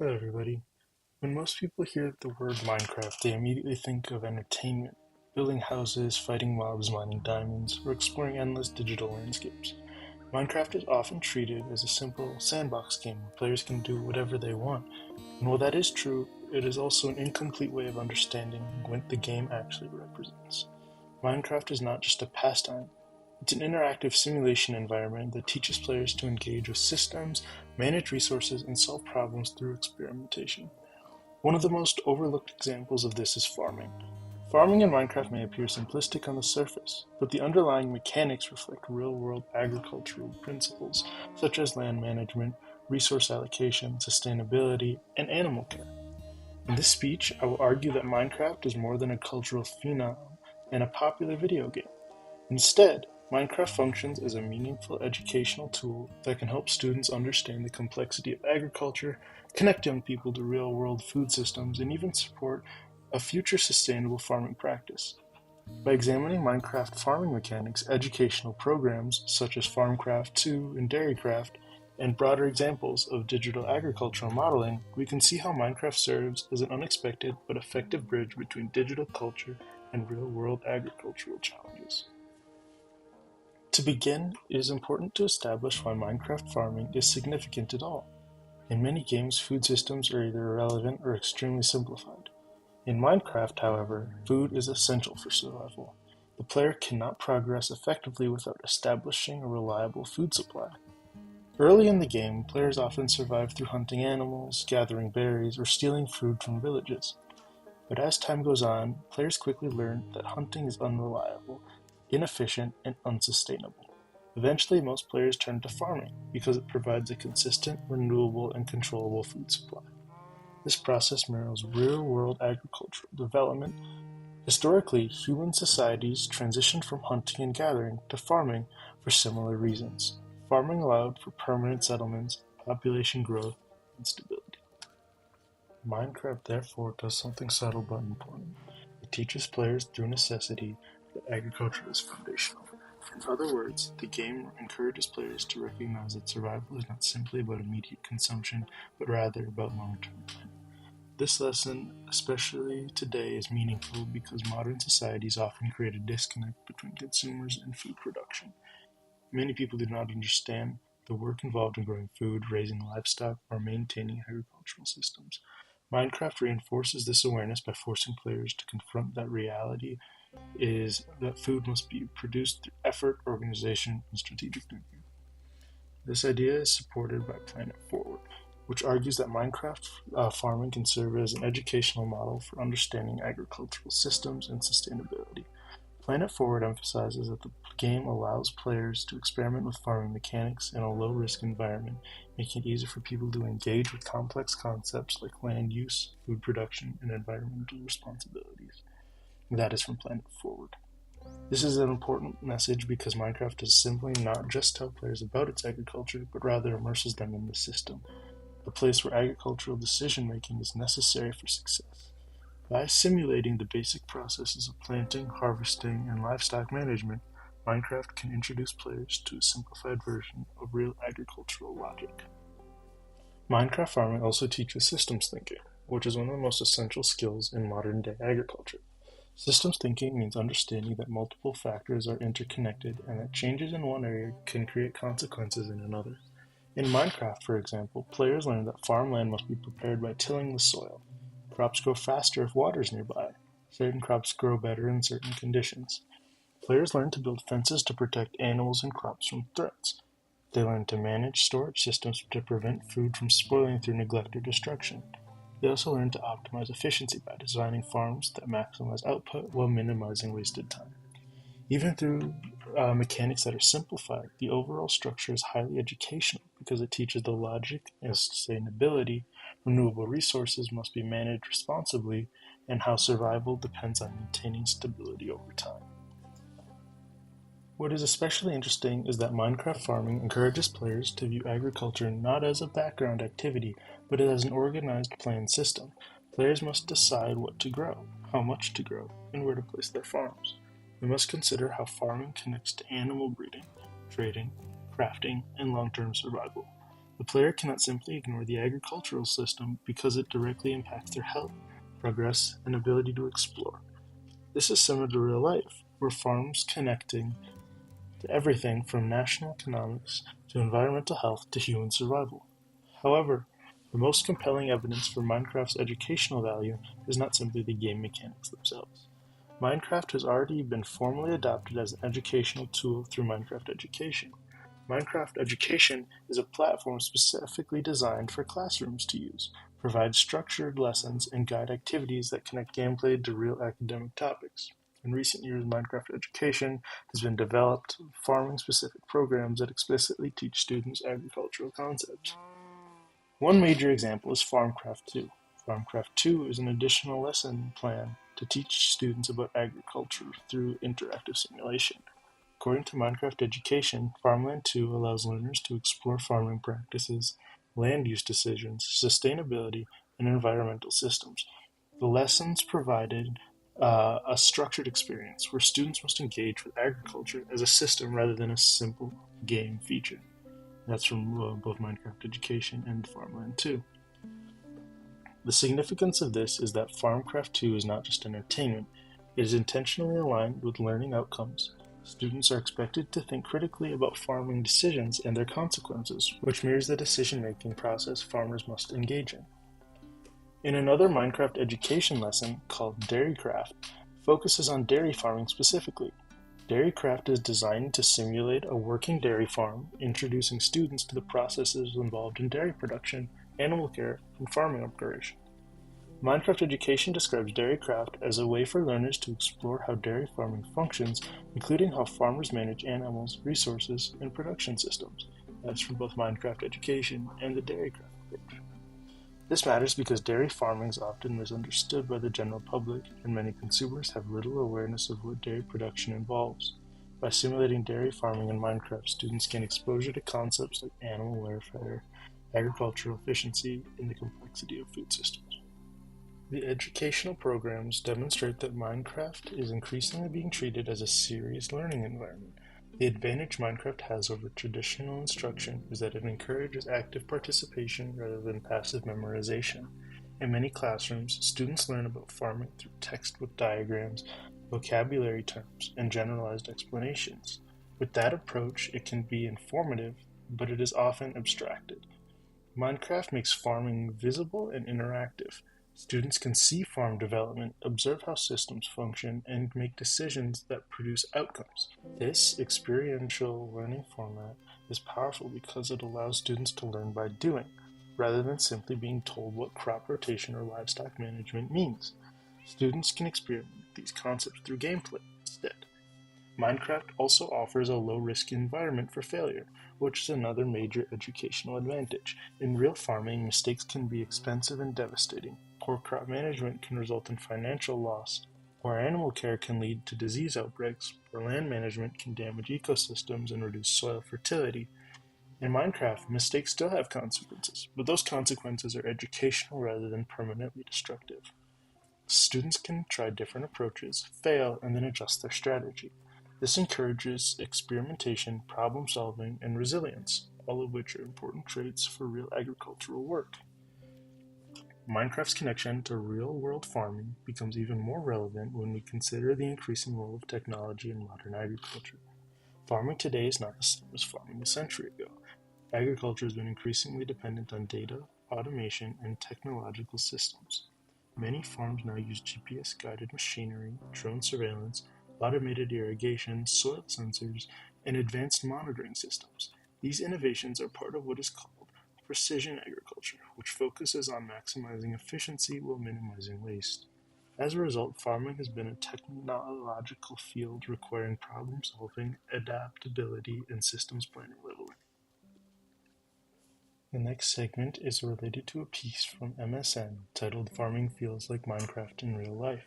Hello, everybody. When most people hear the word Minecraft, they immediately think of entertainment, building houses, fighting mobs, mining diamonds, or exploring endless digital landscapes. Minecraft is often treated as a simple sandbox game where players can do whatever they want. And while that is true, it is also an incomplete way of understanding what the game actually represents. Minecraft is not just a pastime. It's an interactive simulation environment that teaches players to engage with systems, manage resources, and solve problems through experimentation. One of the most overlooked examples of this is farming. Farming in Minecraft may appear simplistic on the surface, but the underlying mechanics reflect real-world agricultural principles such as land management, resource allocation, sustainability, and animal care. In this speech, I will argue that Minecraft is more than a cultural phenomenon and a popular video game. Instead, Minecraft functions as a meaningful educational tool that can help students understand the complexity of agriculture, connect young people to real-world food systems, and even support a future sustainable farming practice. By examining Minecraft farming mechanics, educational programs such as FarmCraft 2 and Dairycraft, and broader examples of digital agricultural modeling, we can see how Minecraft serves as an unexpected but effective bridge between digital culture and real-world agricultural challenges. To begin, it is important to establish why Minecraft farming is significant at all. In many games, food systems are either irrelevant or extremely simplified. In Minecraft, however, food is essential for survival. The player cannot progress effectively without establishing a reliable food supply. Early in the game, players often survive through hunting animals, gathering berries, or stealing food from villages. But as time goes on, players quickly learn that hunting is unreliable, inefficient, and unsustainable. Eventually, most players turn to farming because it provides a consistent, renewable, and controllable food supply. This process mirrors real-world agricultural development. Historically, human societies transitioned from hunting and gathering to farming for similar reasons. Farming allowed for permanent settlements, population growth, and stability. Minecraft therefore does something subtle but important. It teaches players through necessity that agriculture is foundational. In other words, the game encourages players to recognize that survival is not simply about immediate consumption, but rather about long-term planning. This lesson, especially today, is meaningful because modern societies often create a disconnect between consumers and food production. Many people do not understand the work involved in growing food, raising livestock, or maintaining agricultural systems. Minecraft reinforces this awareness by forcing players to confront that reality is that food must be produced through effort, organization, and strategic thinking. This idea is supported by Planet Forward, which argues that Minecraft farming can serve as an educational model for understanding agricultural systems and sustainability. Planet Forward emphasizes that the game allows players to experiment with farming mechanics in a low-risk environment, making it easier for people to engage with complex concepts like land use, food production, and environmental responsibilities. That is from Planet Forward. This is an important message because Minecraft does simply not just tell players about its agriculture, but rather immerses them in the system, a place where agricultural decision-making is necessary for success. By simulating the basic processes of planting, harvesting, and livestock management, Minecraft can introduce players to a simplified version of real agricultural logic. Minecraft farming also teaches systems thinking, which is one of the most essential skills in modern-day agriculture. Systems thinking means understanding that multiple factors are interconnected and that changes in one area can create consequences in another. In Minecraft, for example, players learn that farmland must be prepared by tilling the soil. Crops grow faster if water is nearby. Certain crops grow better in certain conditions. Players learn to build fences to protect animals and crops from threats. They learn to manage storage systems to prevent food from spoiling through neglect or destruction. They also learn to optimize efficiency by designing farms that maximize output while minimizing wasted time. Even through mechanics that are simplified, the overall structure is highly educational because it teaches the logic and sustainability, renewable resources must be managed responsibly, and how survival depends on maintaining stability over time. What is especially interesting is that Minecraft farming encourages players to view agriculture not as a background activity, but as an organized planned system. Players must decide what to grow, how much to grow, and where to place their farms. We must consider how farming connects to animal breeding, trading, crafting, and long-term survival. The player cannot simply ignore the agricultural system because it directly impacts their health, progress, and ability to explore. This is similar to real life, where farms connecting to everything from national economics to environmental health to human survival. However, the most compelling evidence for Minecraft's educational value is not simply the game mechanics themselves. Minecraft has already been formally adopted as an educational tool through Minecraft Education. Minecraft Education is a platform specifically designed for classrooms to use, provide structured lessons, and guide activities that connect gameplay to real academic topics. In recent years, Minecraft Education has been developed farming-specific programs that explicitly teach students agricultural concepts. One major example is FarmCraft 2. FarmCraft 2 is an additional lesson plan to teach students about agriculture through interactive simulation. According to Minecraft Education, Farmland 2 allows learners to explore farming practices, land use decisions, sustainability, and environmental systems. The lessons provided a structured experience where students must engage with agriculture as a system rather than a simple game feature. That's from both Minecraft Education and Farmland 2. The significance of this is that FarmCraft 2 is not just entertainment, it is intentionally aligned with learning outcomes. Students are expected to think critically about farming decisions and their consequences, which mirrors the decision-making process farmers must engage in. In another Minecraft education lesson, called Dairycraft, focuses on dairy farming specifically. Dairycraft is designed to simulate a working dairy farm, introducing students to the processes involved in dairy production, animal care, and farming operation. Minecraft Education describes Dairycraft as a way for learners to explore how dairy farming functions, including how farmers manage animals, resources, and production systems. That's from both Minecraft Education and the Dairycraft page. This matters because dairy farming is often misunderstood by the general public, and many consumers have little awareness of what dairy production involves. By simulating dairy farming in Minecraft, students gain exposure to concepts like animal welfare, agricultural efficiency, and the complexity of food systems. The educational programs demonstrate that Minecraft is increasingly being treated as a serious learning environment. The advantage Minecraft has over traditional instruction is that it encourages active participation rather than passive memorization. In many classrooms, students learn about farming through textbook diagrams, vocabulary terms, and generalized explanations. With that approach, it can be informative, but it is often abstracted. Minecraft makes farming visible and interactive. Students can see farm development, observe how systems function, and make decisions that produce outcomes. This experiential learning format is powerful because it allows students to learn by doing, rather than simply being told what crop rotation or livestock management means. Students can experiment these concepts through gameplay instead. Minecraft also offers a low-risk environment for failure, which is another major educational advantage. In real farming, mistakes can be expensive and devastating. Poor crop management can result in financial loss. Poor animal care can lead to disease outbreaks. Poor land management can damage ecosystems and reduce soil fertility. In Minecraft, mistakes still have consequences, but those consequences are educational rather than permanently destructive. Students can try different approaches, fail, and then adjust their strategy. This encourages experimentation, problem solving, and resilience, all of which are important traits for real agricultural work. Minecraft's connection to real-world farming becomes even more relevant when we consider the increasing role of technology in modern agriculture. Farming today is not the same as farming a century ago. Agriculture has been increasingly dependent on data, automation, and technological systems. Many farms now use GPS-guided machinery, drone surveillance, automated irrigation, soil sensors, and advanced monitoring systems. These innovations are part of what is called precision agriculture, which focuses on maximizing efficiency while minimizing waste. As a result, farming has been a technological field requiring problem solving, adaptability, and systems planning leveling. The next segment is related to a piece from MSN titled Farming Feels Like Minecraft in Real Life.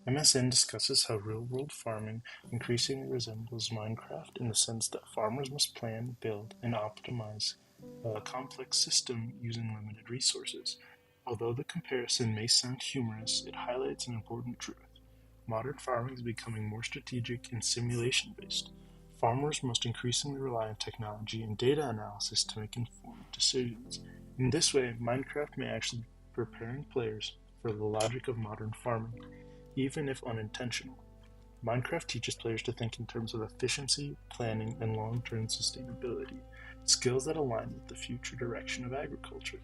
MSN discusses how real-world farming increasingly resembles Minecraft in the sense that farmers must plan, build, and optimize a complex system using limited resources. Although the comparison may sound humorous, it highlights an important truth. Modern farming is becoming more strategic and simulation-based. Farmers must increasingly rely on technology and data analysis to make informed decisions. In this way, Minecraft may actually be preparing players for the logic of modern farming, even if unintentional. Minecraft teaches players to think in terms of efficiency, planning, and long-term sustainability, skills that align with the future direction of agriculture.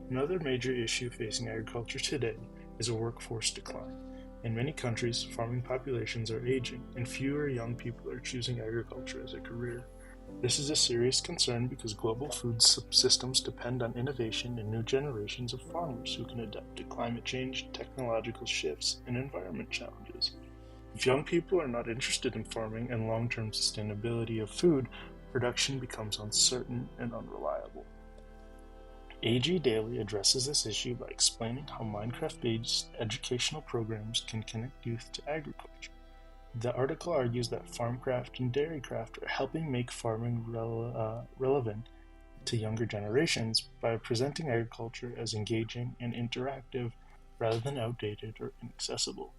Another major issue facing agriculture today is a workforce decline. In many countries, farming populations are aging, and fewer young people are choosing agriculture as a career. This is a serious concern because global food systems depend on innovation and new generations of farmers who can adapt to climate change, technological shifts, and environment challenges. If young people are not interested in farming and long-term sustainability of food, production becomes uncertain and unreliable. AG Daily addresses this issue by explaining how Minecraft-based educational programs can connect youth to agriculture. The article argues that Farmcraft and Dairycraft are helping make farming relevant to younger generations by presenting agriculture as engaging and interactive rather than outdated or inaccessible.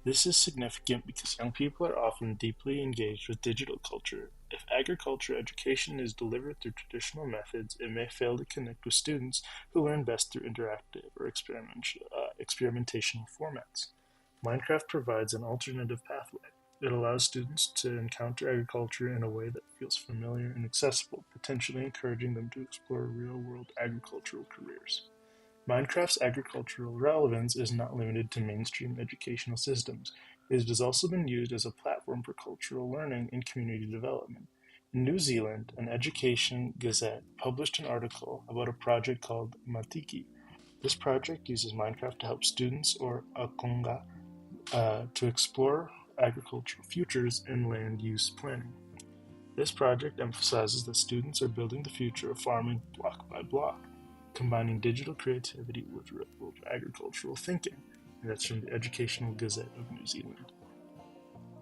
This is significant because young people are often deeply engaged with digital culture. If agriculture education is delivered through traditional methods, it may fail to connect with students who learn best through interactive or experimentational formats. Minecraft provides an alternative pathway. It allows students to encounter agriculture in a way that feels familiar and accessible, potentially encouraging them to explore real-world agricultural careers. Minecraft's agricultural relevance is not limited to mainstream educational systems. It has also been used as a platform for cultural learning and community development. In New Zealand, an education gazette published an article about a project called Matiki. This project uses Minecraft to help students or Akonga to explore agricultural futures and land use planning. This project emphasizes that students are building the future of farming block by block, combining digital creativity with real-world agricultural thinking, and that's from the Educational Gazette of New Zealand.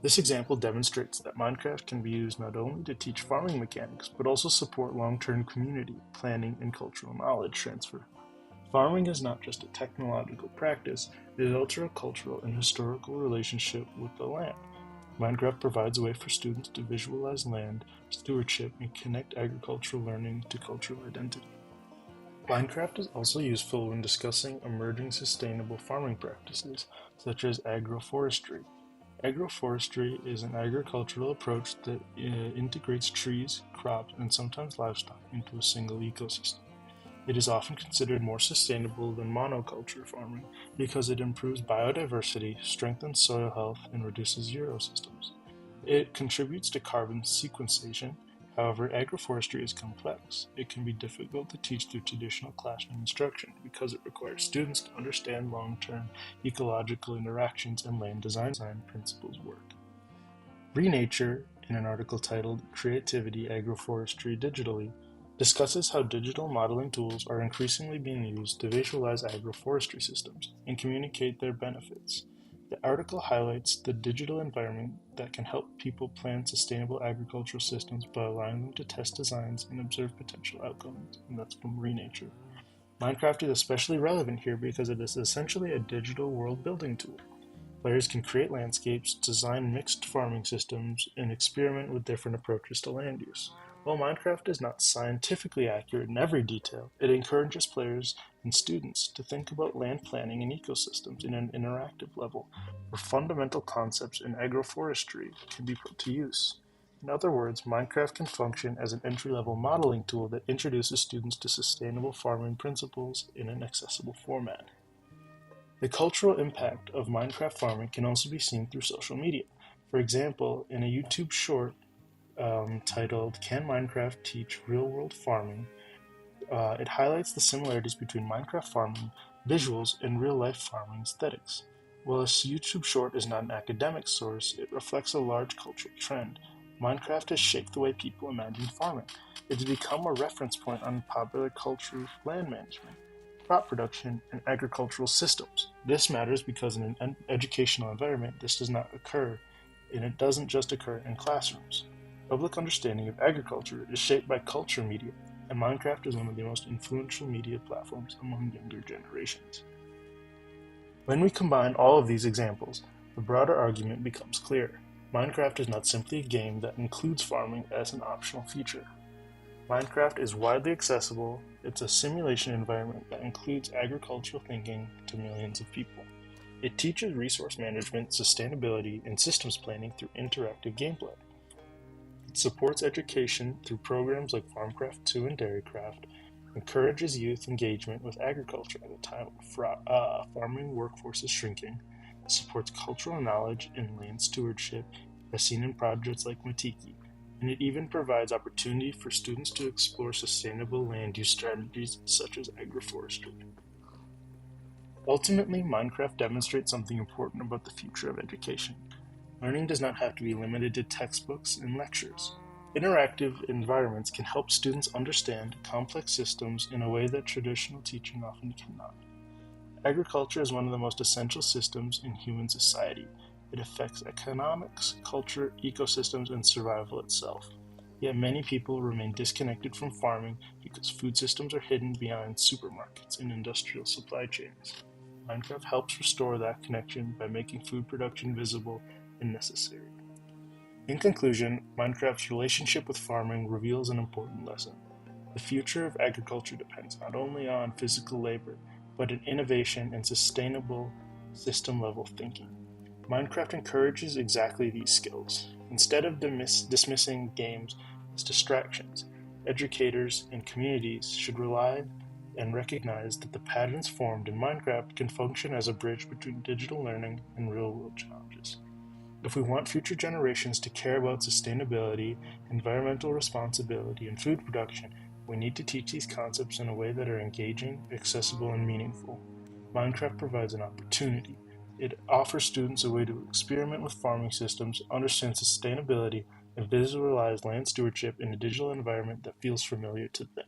This example demonstrates that Minecraft can be used not only to teach farming mechanics, but also support long-term community, planning, and cultural knowledge transfer. Farming is not just a technological practice, it is also a cultural and historical relationship with the land. Minecraft provides a way for students to visualize land, stewardship, and connect agricultural learning to cultural identity. Minecraft is also useful when discussing emerging sustainable farming practices, such as agroforestry. Agroforestry is an agricultural approach that integrates trees, crops, and sometimes livestock into a single ecosystem. It is often considered more sustainable than monoculture farming because it improves biodiversity, strengthens soil health, and reduces zero systems. It contributes to carbon sequestration. However, agroforestry is complex. It can be difficult to teach through traditional classroom instruction because it requires students to understand long-term ecological interactions and land design principles work. Renature, in an article titled Creativity Agroforestry Digitally, discusses how digital modeling tools are increasingly being used to visualize agroforestry systems and communicate their benefits. The article highlights the digital environment that can help people plan sustainable agricultural systems by allowing them to test designs and observe potential outcomes, and that's from Renature. Minecraft is especially relevant here because it is essentially a digital world-building tool. Players can create landscapes, design mixed farming systems, and experiment with different approaches to land use. While Minecraft is not scientifically accurate in every detail, it encourages players and students to think about land planning and ecosystems in an interactive level, where fundamental concepts in agroforestry can be put to use. In other words, Minecraft can function as an entry-level modeling tool that introduces students to sustainable farming principles in an accessible format. The cultural impact of Minecraft farming can also be seen through social media. For example, in a YouTube short titled Can Minecraft Teach Real-World Farming? It highlights the similarities between Minecraft farming visuals and real-life farming aesthetics. While this YouTube short is not an academic source, it reflects a large cultural trend. Minecraft has shaped the way people imagine farming. It has become a reference point on popular culture, land management, crop production, and agricultural systems. This matters because in an educational environment, this does not occur, and it doesn't just occur in classrooms. Public understanding of agriculture is shaped by culture media, and Minecraft is one of the most influential media platforms among younger generations. When we combine all of these examples, the broader argument becomes clear. Minecraft is not simply a game that includes farming as an optional feature. Minecraft is widely accessible. It's a simulation environment that includes agricultural thinking to millions of people. It teaches resource management, sustainability, and systems planning through interactive gameplay. It supports education through programs like FarmCraft 2 and DairyCraft, encourages youth engagement with agriculture at a time when farming workforce is shrinking, supports cultural knowledge in land stewardship, as seen in projects like Matiki, and it even provides opportunity for students to explore sustainable land use strategies such as agroforestry. Ultimately, Minecraft demonstrates something important about the future of education. Learning does not have to be limited to textbooks and lectures. Interactive environments can help students understand complex systems in a way that traditional teaching often cannot. Agriculture is one of the most essential systems in human society. It affects economics, culture, ecosystems, and survival itself. Yet many people remain disconnected from farming because food systems are hidden behind supermarkets and industrial supply chains. Minecraft helps restore that connection by making food production visible and necessary. In conclusion, Minecraft's relationship with farming reveals an important lesson. The future of agriculture depends not only on physical labor, but in innovation and sustainable system-level thinking. Minecraft encourages exactly these skills. Instead of dismissing games as distractions, educators and communities should rely and recognize that the patterns formed in Minecraft can function as a bridge between digital learning and real-world challenges. If we want future generations to care about sustainability, environmental responsibility, and food production, we need to teach these concepts in a way that are engaging, accessible, and meaningful. Minecraft provides an opportunity. It offers students a way to experiment with farming systems, understand sustainability, and visualize land stewardship in a digital environment that feels familiar to them.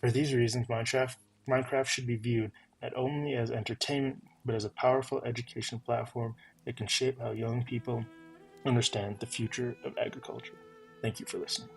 For these reasons, Minecraft should be viewed not only as entertainment, but as a powerful education platform that can shape how young people understand the future of agriculture. Thank you for listening.